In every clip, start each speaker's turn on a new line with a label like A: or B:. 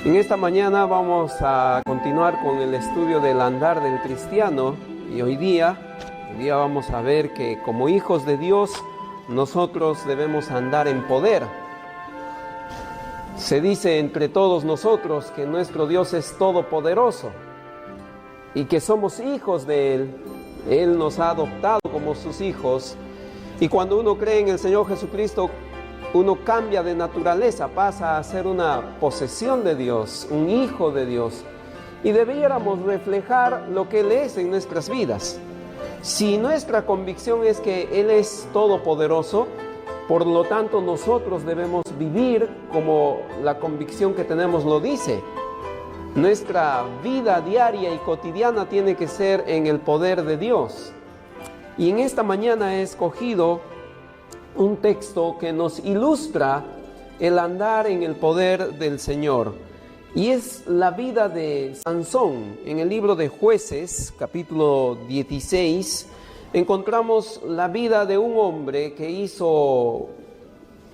A: En esta mañana vamos a continuar con el estudio del andar del cristiano y hoy día vamos a ver que como hijos de Dios nosotros debemos andar en poder. Se dice entre todos nosotros que nuestro Dios es todopoderoso y que somos hijos de Él. Él nos ha adoptado como sus hijos y cuando uno cree en el Señor Jesucristo, uno cambia de naturaleza, pasa a ser una posesión de Dios, un hijo de Dios. Y debiéramos reflejar lo que Él es en nuestras vidas. Si nuestra convicción es que Él es todopoderoso, por lo tanto nosotros debemos vivir como la convicción que tenemos lo dice. Nuestra vida diaria y cotidiana tiene que ser en el poder de Dios. Y en esta mañana he escogido un texto que nos ilustra el andar en el poder del Señor. Y es la vida de Sansón. En el libro de Jueces, capítulo 16, encontramos la vida de un hombre que hizo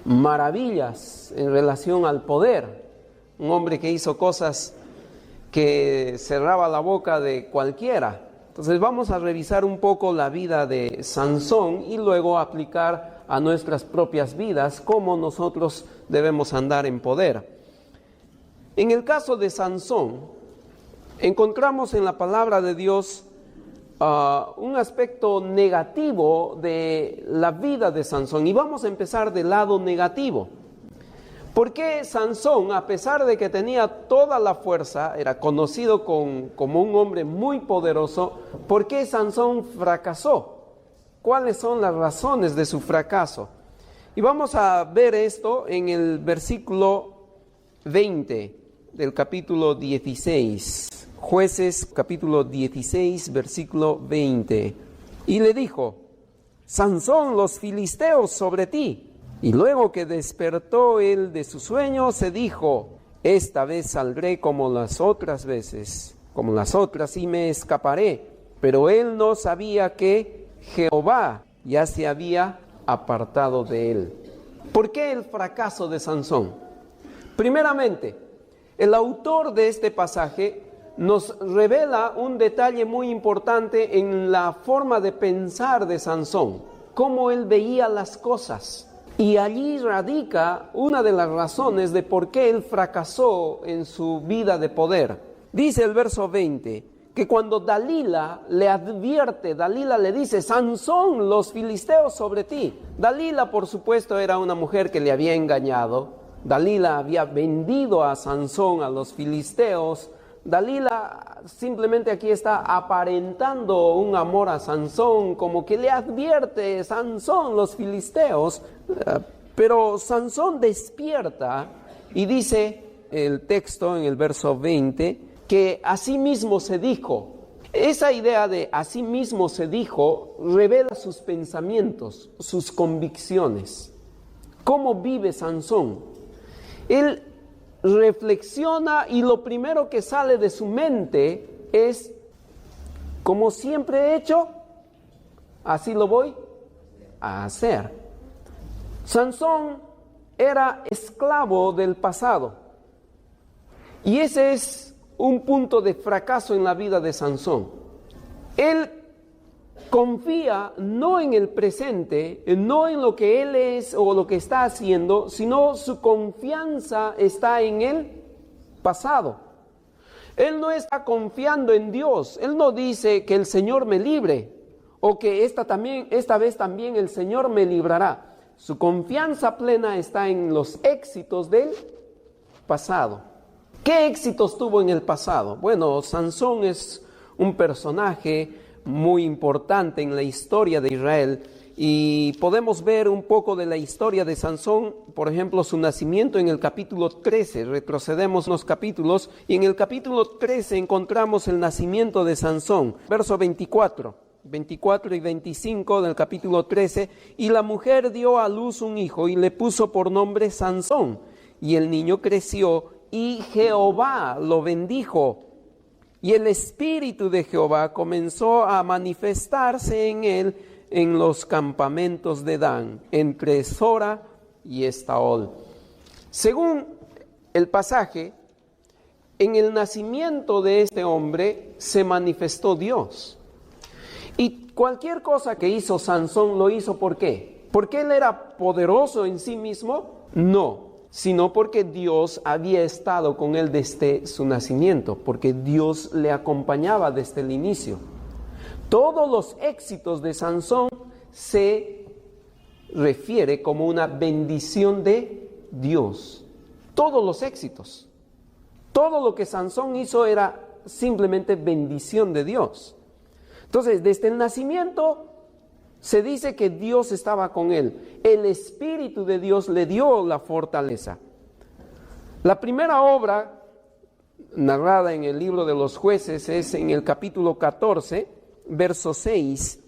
A: maravillas en relación al poder. Un hombre que hizo cosas que cerraba la boca de cualquiera. Entonces vamos a revisar un poco la vida de Sansón y luego aplicar a nuestras propias vidas cómo nosotros debemos andar en poder. En el caso de Sansón, encontramos en la palabra de Dios un aspecto negativo de la vida de Sansón. Y vamos a empezar del lado negativo. ¿Por qué Sansón, a pesar de que tenía toda la fuerza, era conocido como un hombre muy poderoso, por qué Sansón fracasó? ¿Cuáles son las razones de su fracaso? Y vamos a ver esto en el versículo 20 del capítulo 16. Jueces, capítulo 16, versículo 20. Y le dijo: Sansón, los filisteos sobre ti. Y luego que despertó él de su sueño, se dijo: esta vez saldré como las otras veces, como las otras, y me escaparé. Pero él no sabía que Jehová ya se había apartado de él. ¿Por qué el fracaso de Sansón? Primeramente, el autor de este pasaje nos revela un detalle muy importante en la forma de pensar de Sansón, cómo él veía las cosas. Y allí radica una de las razones de por qué él fracasó en su vida de poder. Dice el verso 20, que cuando Dalila le advierte, Dalila le dice: Sansón, los filisteos sobre ti. Dalila, por supuesto, era una mujer que le había engañado. Dalila había vendido a Sansón a los filisteos. Dalila simplemente aquí está aparentando un amor a Sansón, como que le advierte: Sansón, los filisteos. Pero Sansón despierta y dice el texto en el verso 20 que así mismo se dijo. Esa idea de así mismo se dijo revela sus pensamientos, sus convicciones. ¿Cómo vive Sansón? Él reflexiona y lo primero que sale de su mente es: como siempre he hecho, así lo voy a hacer. Sansón era esclavo del pasado y ese es un punto de fracaso en la vida de Sansón. Él confía no en el presente, no en lo que él es o lo que está haciendo, sino su confianza está en el pasado. Él no está confiando en Dios. Él no dice que el Señor me libre o que esta vez también el Señor me librará. Su confianza plena está en los éxitos del pasado. ¿Qué éxitos tuvo en el pasado? Bueno, Sansón es un personaje muy importante en la historia de Israel y podemos ver un poco de la historia de Sansón, por ejemplo, su nacimiento en el capítulo 13. Retrocedemos los capítulos y en el capítulo 13 encontramos el nacimiento de Sansón, verso 24 y 25 del capítulo 13. Y la mujer dio a luz un hijo y le puso por nombre Sansón, y el niño creció y Jehová lo bendijo. Y el espíritu de Jehová comenzó a manifestarse en él en los campamentos de Dan, entre Zora y Estaol. Según el pasaje, en el nacimiento de este hombre se manifestó Dios. Y cualquier cosa que hizo Sansón lo hizo ¿por qué? ¿Porque él era poderoso en sí mismo? No, sino porque Dios había estado con él desde su nacimiento, porque Dios le acompañaba desde el inicio. Todos los éxitos de Sansón se refiere como una bendición de Dios. Todos los éxitos. Todo lo que Sansón hizo era simplemente bendición de Dios. Entonces, desde el nacimiento se dice que Dios estaba con él. El Espíritu de Dios le dio la fortaleza. La primera obra narrada en el libro de los Jueces es en el capítulo 14, verso 6.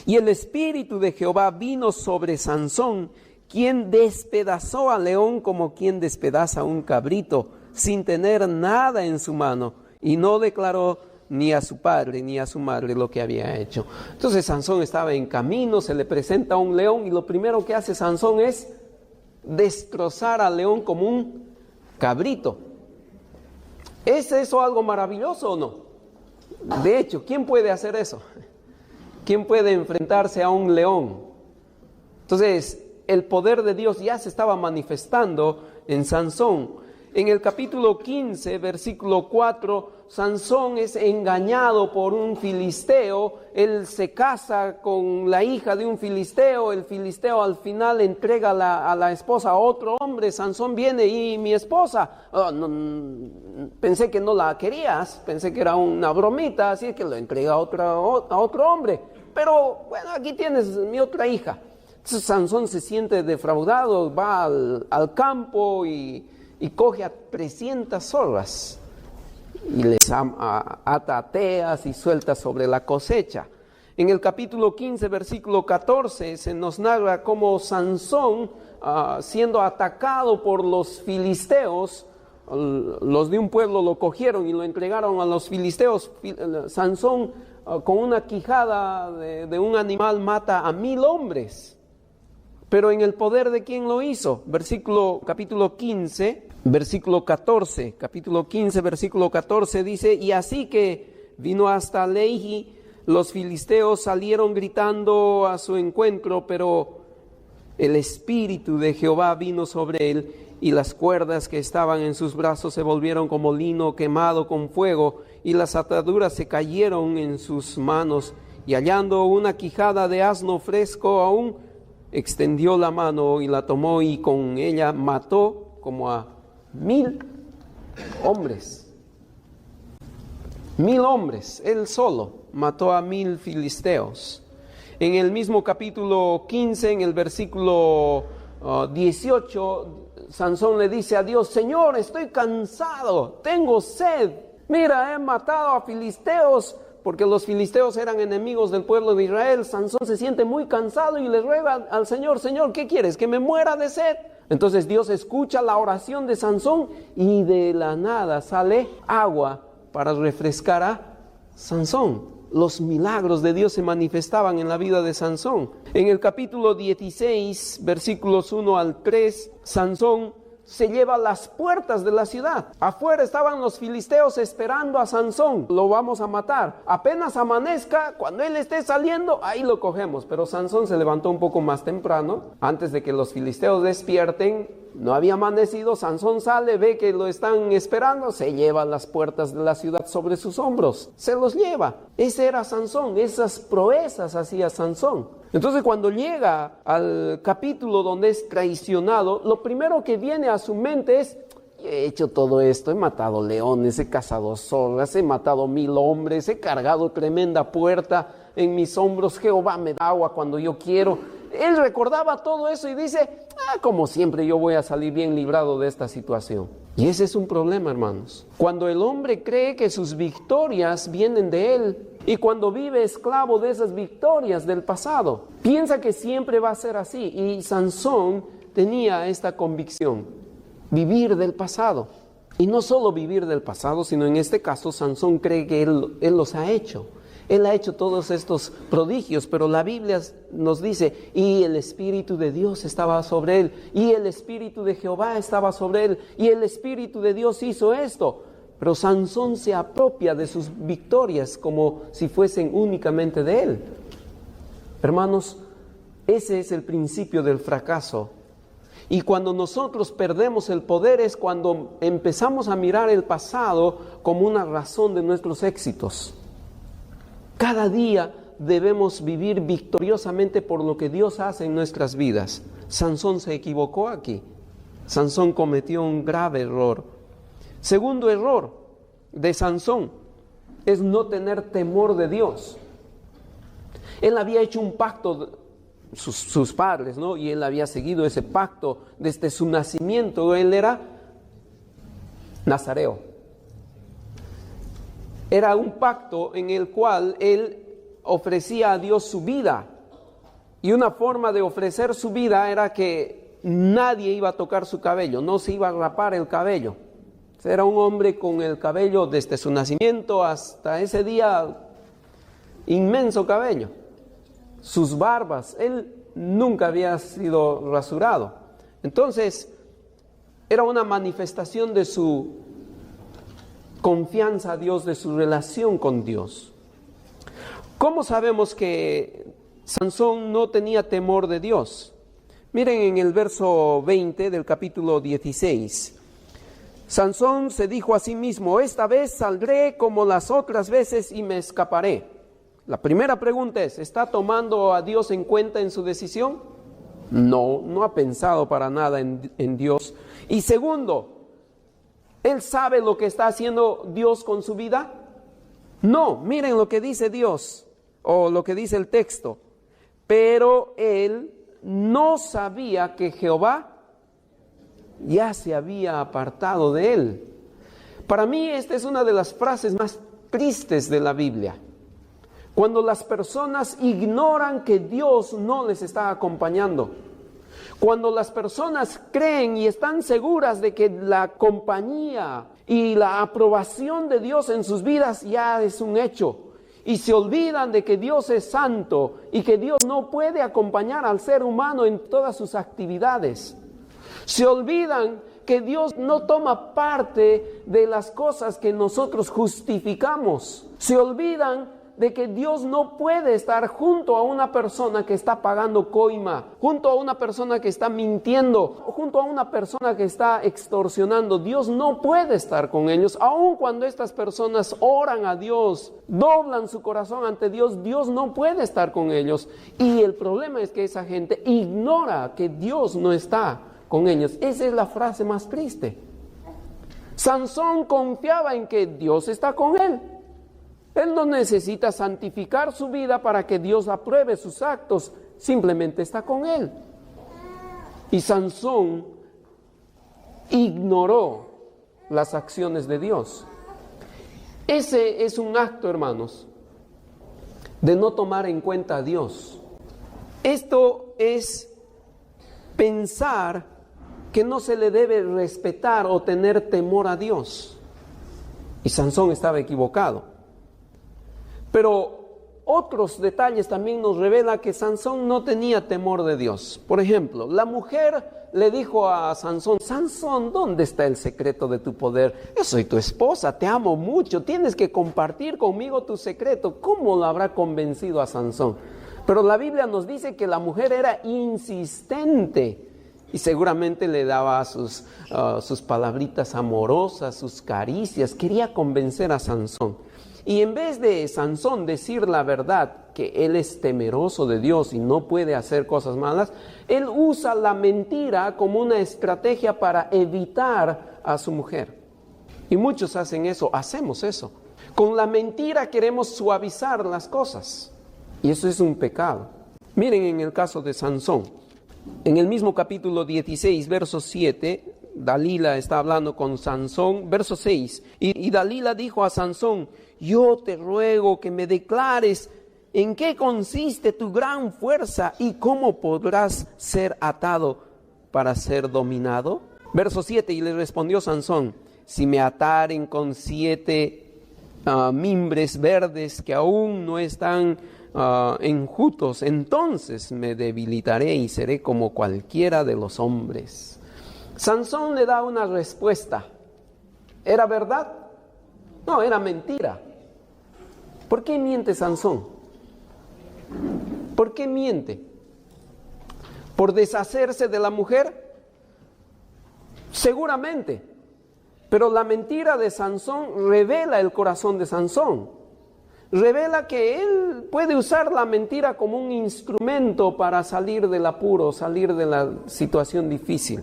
A: Y el Espíritu de Jehová vino sobre Sansón, quien despedazó al león como quien despedaza un cabrito, sin tener nada en su mano, y no declaró ni a su padre ni a su madre lo que había hecho. Entonces Sansón estaba en camino, se le presenta un león, y lo primero que hace Sansón es destrozar al león como un cabrito. ¿Es eso algo maravilloso o no? De hecho, ¿quién puede hacer eso? ¿Quién puede enfrentarse a un león? Entonces, el poder de Dios ya se estaba manifestando en Sansón. En el capítulo 15, versículo 4, Sansón es engañado por un filisteo. Él se casa con la hija de un filisteo. El filisteo al final entrega a la esposa a otro hombre. Sansón viene y mi esposa, pensé que no la querías, pensé que era una bromita, así que lo entrega a otro hombre. Pero bueno, aquí tienes mi otra hija. Entonces Sansón se siente defraudado, va al campo y coge a 300 zorras y les ata a teas y suelta sobre la cosecha. En el capítulo 15, versículo 14, se nos narra cómo Sansón, siendo atacado por los filisteos, los de un pueblo lo cogieron y lo entregaron a los filisteos. Sansón, con una quijada de un animal, mata a 1000 hombres. Pero en el poder de quién lo hizo. Capítulo 15, versículo 14. Capítulo 15, versículo 14 dice: y así que vino hasta Lehi, los filisteos salieron gritando a su encuentro, pero el Espíritu de Jehová vino sobre él, y las cuerdas que estaban en sus brazos se volvieron como lino quemado con fuego, y las ataduras se cayeron en sus manos, y hallando una quijada de asno fresco aún, extendió la mano y la tomó, y con ella mató como a 1000 hombres. 1000 hombres, él solo mató a 1000 filisteos. En el mismo capítulo 15, en el versículo 18, Sansón le dice a Dios: Señor, estoy cansado, tengo sed. Mira, he matado a filisteos, porque los filisteos eran enemigos del pueblo de Israel. Sansón se siente muy cansado y le ruega al Señor: Señor, ¿qué quieres? ¿Que me muera de sed? Entonces Dios escucha la oración de Sansón y de la nada sale agua para refrescar a Sansón. Los milagros de Dios se manifestaban en la vida de Sansón. En el capítulo 16, versículos 1 al 3, Sansón se lleva a las puertas de la ciudad. Afuera estaban los filisteos esperando a Sansón. Lo vamos a matar. Apenas amanezca, cuando él esté saliendo, ahí lo cogemos. Pero Sansón se levantó un poco más temprano, antes de que los filisteos despierten. No había amanecido. Sansón sale, ve que lo están esperando, se lleva las puertas de la ciudad sobre sus hombros. Se los lleva. Ese era Sansón. Esas proezas hacía Sansón. Entonces, cuando llega al capítulo donde es traicionado, lo primero que viene a su mente es: he hecho todo esto, he matado leones, he cazado zorras, he matado 1000 hombres, he cargado tremenda puerta en mis hombros, Jehová me da agua cuando yo quiero. Él recordaba todo eso y dice: como siempre yo voy a salir bien librado de esta situación. Y ese es un problema, hermanos. Cuando el hombre cree que sus victorias vienen de él, y cuando vive esclavo de esas victorias del pasado, piensa que siempre va a ser así. Y Sansón tenía esta convicción: vivir del pasado. Y no solo vivir del pasado, sino en este caso Sansón cree que él los ha hecho. Él ha hecho todos estos prodigios, pero la Biblia nos dice, y el Espíritu de Dios estaba sobre él, y el Espíritu de Jehová estaba sobre él, y el Espíritu de Dios hizo esto. Pero Sansón se apropia de sus victorias como si fuesen únicamente de él. Hermanos, ese es el principio del fracaso. Y cuando nosotros perdemos el poder es cuando empezamos a mirar el pasado como una razón de nuestros éxitos. Cada día debemos vivir victoriosamente por lo que Dios hace en nuestras vidas. Sansón se equivocó aquí. Sansón cometió un grave error. Segundo error de Sansón es no tener temor de Dios. Él había hecho un pacto, sus padres, ¿no? Y él había seguido ese pacto desde su nacimiento. Él era nazareo. Era un pacto en el cual él ofrecía a Dios su vida. Y una forma de ofrecer su vida era que nadie iba a tocar su cabello, no se iba a rapar el cabello. Era un hombre con el cabello desde su nacimiento hasta ese día, inmenso cabello. Sus barbas, él nunca había sido rasurado. Entonces, era una manifestación de su confianza a Dios, de su relación con Dios. ¿Cómo sabemos que Sansón no tenía temor de Dios? Miren en el verso 20 del capítulo 16. Sansón se dijo a sí mismo, esta vez saldré como las otras veces y me escaparé. La primera pregunta es, ¿está tomando a Dios en cuenta en su decisión? No, no ha pensado para nada en Dios. Y segundo, ¿él sabe lo que está haciendo Dios con su vida? No, miren lo que dice Dios, o lo que dice el texto. Pero él no sabía que Jehová ya se había apartado de él. Para mí esta es una de las frases más tristes de la Biblia. Cuando las personas ignoran que Dios no les está acompañando. Cuando las personas creen y están seguras de que la compañía y la aprobación de Dios en sus vidas ya es un hecho. Y se olvidan de que Dios es santo y que Dios no puede acompañar al ser humano en todas sus actividades. Se olvidan que Dios no toma parte de las cosas que nosotros justificamos. Se olvidan de que Dios no puede estar junto a una persona que está pagando coima, junto a una persona que está mintiendo, junto a una persona que está extorsionando. Dios no puede estar con ellos, aun cuando estas personas oran a Dios, doblan su corazón ante Dios, Dios no puede estar con ellos. Y el problema es que esa gente ignora que Dios no está con ellos. Esa es la frase más triste. Sansón confiaba en que Dios está con él. Él no necesita santificar su vida para que Dios apruebe sus actos, simplemente está con él. Y Sansón ignoró las acciones de Dios. Ese es un acto, hermanos, de no tomar en cuenta a Dios. Esto es pensar que no se le debe respetar o tener temor a Dios. Y Sansón estaba equivocado. Pero otros detalles también nos revelan que Sansón no tenía temor de Dios. Por ejemplo, la mujer le dijo a Sansón, Sansón, ¿dónde está el secreto de tu poder? Yo soy tu esposa, te amo mucho, tienes que compartir conmigo tu secreto. ¿Cómo lo habrá convencido a Sansón? Pero la Biblia nos dice que la mujer era insistente y seguramente le daba sus palabritas amorosas, sus caricias, quería convencer a Sansón. Y en vez de Sansón decir la verdad, que él es temeroso de Dios y no puede hacer cosas malas, él usa la mentira como una estrategia para evitar a su mujer. Y muchos hacen eso, hacemos eso. Con la mentira queremos suavizar las cosas. Y eso es un pecado. Miren en el caso de Sansón. En el mismo capítulo 16, verso 7, Dalila está hablando con Sansón, verso 6. Y Dalila dijo a Sansón, yo te ruego que me declares en qué consiste tu gran fuerza y cómo podrás ser atado para ser dominado. Verso 7, y le respondió Sansón, si me ataren con 7 mimbres verdes que aún no están enjutos, entonces me debilitaré y seré como cualquiera de los hombres. Sansón le da una respuesta. ¿Era verdad? No, era mentira. ¿Por qué miente Sansón? ¿Por qué miente? ¿Por deshacerse de la mujer? Seguramente. Pero la mentira de Sansón revela el corazón de Sansón. Revela que él puede usar la mentira como un instrumento para salir del apuro, salir de la situación difícil.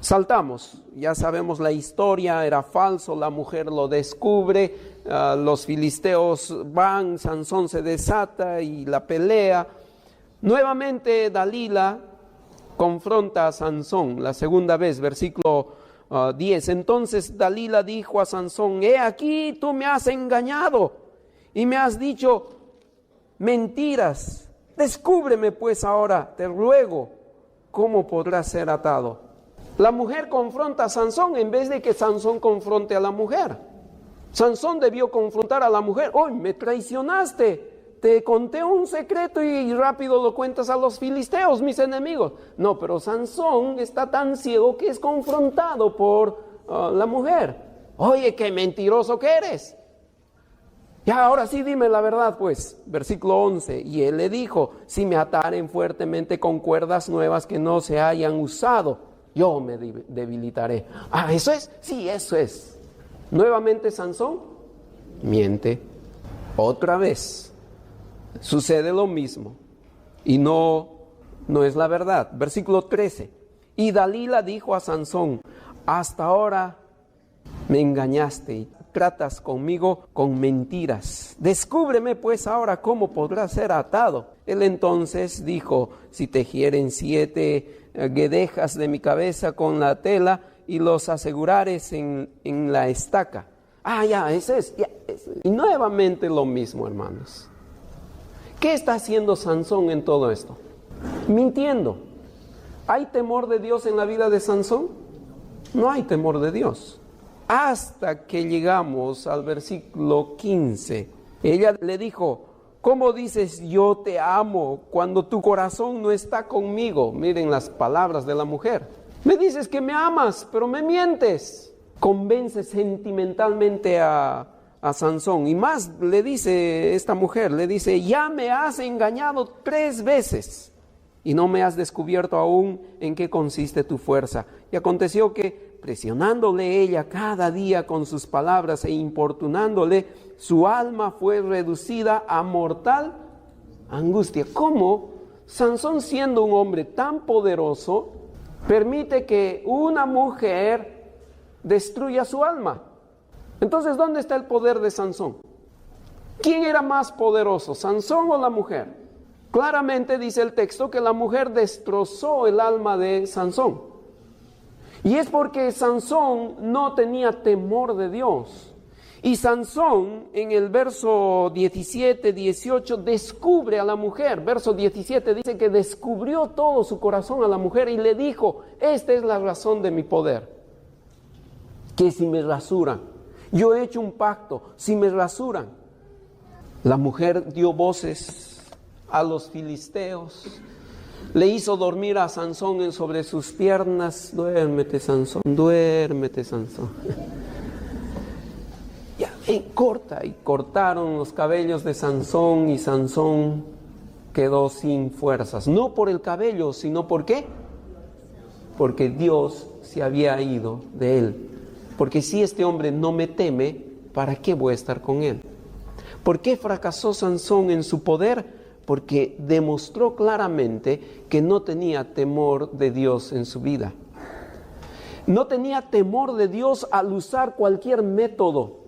A: Saltamos, ya sabemos la historia, era falso, la mujer lo descubre, los filisteos van, Sansón se desata y la pelea. Nuevamente Dalila confronta a Sansón, la segunda vez, versículo 10. Entonces Dalila dijo a Sansón: he aquí, tú me has engañado y me has dicho mentiras. Descúbreme pues ahora, te ruego, cómo podrás ser atado. La mujer confronta a Sansón en vez de que Sansón confronte a la mujer. Sansón debió confrontar a la mujer. ¡Oh, me traicionaste! Te conté un secreto y rápido lo cuentas a los filisteos, mis enemigos. No, pero Sansón está tan ciego que es confrontado por la mujer. Oye, qué mentiroso que eres. Ya, ahora sí dime la verdad, pues. Versículo 11. Y él le dijo: si me ataren fuertemente con cuerdas nuevas que no se hayan usado, yo me debilitaré. Ah, ¿eso es? Sí, eso es. Nuevamente Sansón miente. Otra vez sucede lo mismo. Y no es la verdad. Versículo 13. Y Dalila dijo a Sansón: hasta ahora me engañaste y tratas conmigo con mentiras. Descúbreme pues ahora cómo podrás ser atado. Él entonces dijo: si tejieren 7 guedejas de mi cabeza con la tela y los asegurares en la estaca. Ah, ya, ese es. Y nuevamente lo mismo, hermanos. ¿Qué está haciendo Sansón en todo esto? Mintiendo. ¿Hay temor de Dios en la vida de Sansón? No hay temor de Dios. Hasta que llegamos al versículo 15. Ella le dijo: ¿cómo dices yo te amo cuando tu corazón no está conmigo? Miren las palabras de la mujer. Me dices que me amas, pero me mientes. Convence sentimentalmente a Sansón. Y más le dice esta mujer, le dice: ya me has engañado 3 veces y no me has descubierto aún en qué consiste tu fuerza. Y aconteció que, presionándole ella cada día con sus palabras e importunándole, su alma fue reducida a mortal angustia. ¿Cómo Sansón, siendo un hombre tan poderoso, permite que una mujer destruya su alma? Entonces, ¿dónde está el poder de Sansón? ¿Quién era más poderoso, Sansón o la mujer? Claramente dice el texto que la mujer destrozó el alma de Sansón. Y es porque Sansón no tenía temor de Dios. Y Sansón, en el verso 17, 18, descubre a la mujer. Verso 17 dice que descubrió todo su corazón a la mujer y le dijo: esta es la razón de mi poder, que si me rasuran, yo he hecho un pacto, si me rasuran. La mujer dio voces a los filisteos. Le hizo dormir a Sansón sobre sus piernas. Duérmete, Sansón, duérmete, Sansón. Y cortaron los cabellos de Sansón y Sansón quedó sin fuerzas. No por el cabello, sino ¿por qué? Porque Dios se había ido de él. Porque si este hombre no me teme, ¿para qué voy a estar con él? ¿Por qué fracasó Sansón en su poder? Porque demostró claramente que no tenía temor de Dios en su vida. No tenía temor de Dios al usar cualquier método.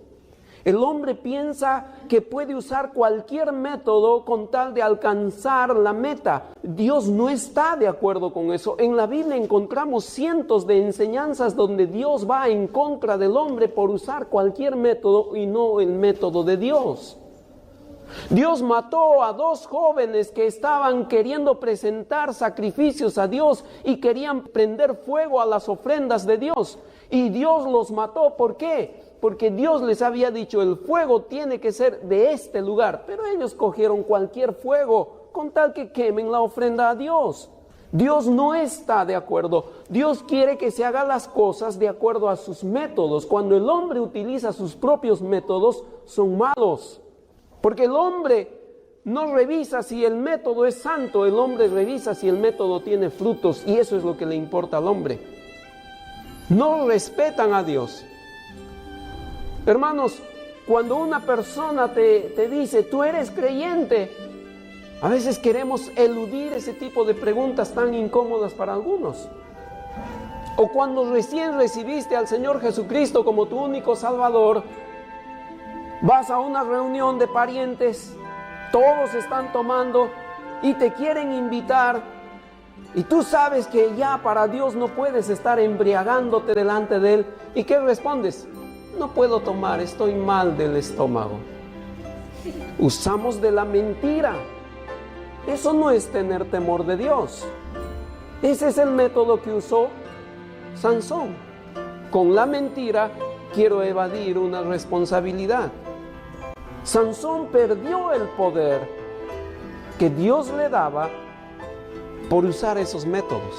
A: El hombre piensa que puede usar cualquier método con tal de alcanzar la meta. Dios no está de acuerdo con eso. En la Biblia encontramos cientos de enseñanzas donde Dios va en contra del hombre por usar cualquier método y no el método de Dios. Dios mató a 2 jóvenes que estaban queriendo presentar sacrificios a Dios y querían prender fuego a las ofrendas de Dios. Y Dios los mató. ¿Por qué? porque Dios les había dicho, el fuego tiene que ser de este lugar, pero ellos cogieron cualquier fuego con tal que quemen la ofrenda a Dios. Dios no está de acuerdo. Dios quiere que se hagan las cosas de acuerdo a sus métodos. Cuando el hombre utiliza sus propios métodos, son malos. Porque el hombre no revisa si el método es santo, el hombre revisa si el método tiene frutos, y eso es lo que le importa al hombre. No respetan a Dios. Hermanos, cuando una persona te dice, tú eres creyente, a veces queremos eludir ese tipo de preguntas tan incómodas para algunos. O cuando recién recibiste al Señor Jesucristo como tu único Salvador, vas a una reunión de parientes, todos están tomando y te quieren invitar, y tú sabes que ya para Dios no puedes estar embriagándote delante de Él. ¿Y qué respondes? No puedo tomar, estoy mal del estómago. Usamos de la mentira. Eso no es tener temor de Dios. Ese es el método que usó Sansón. Con la mentira quiero evadir una responsabilidad. Sansón perdió el poder que Dios le daba por usar esos métodos.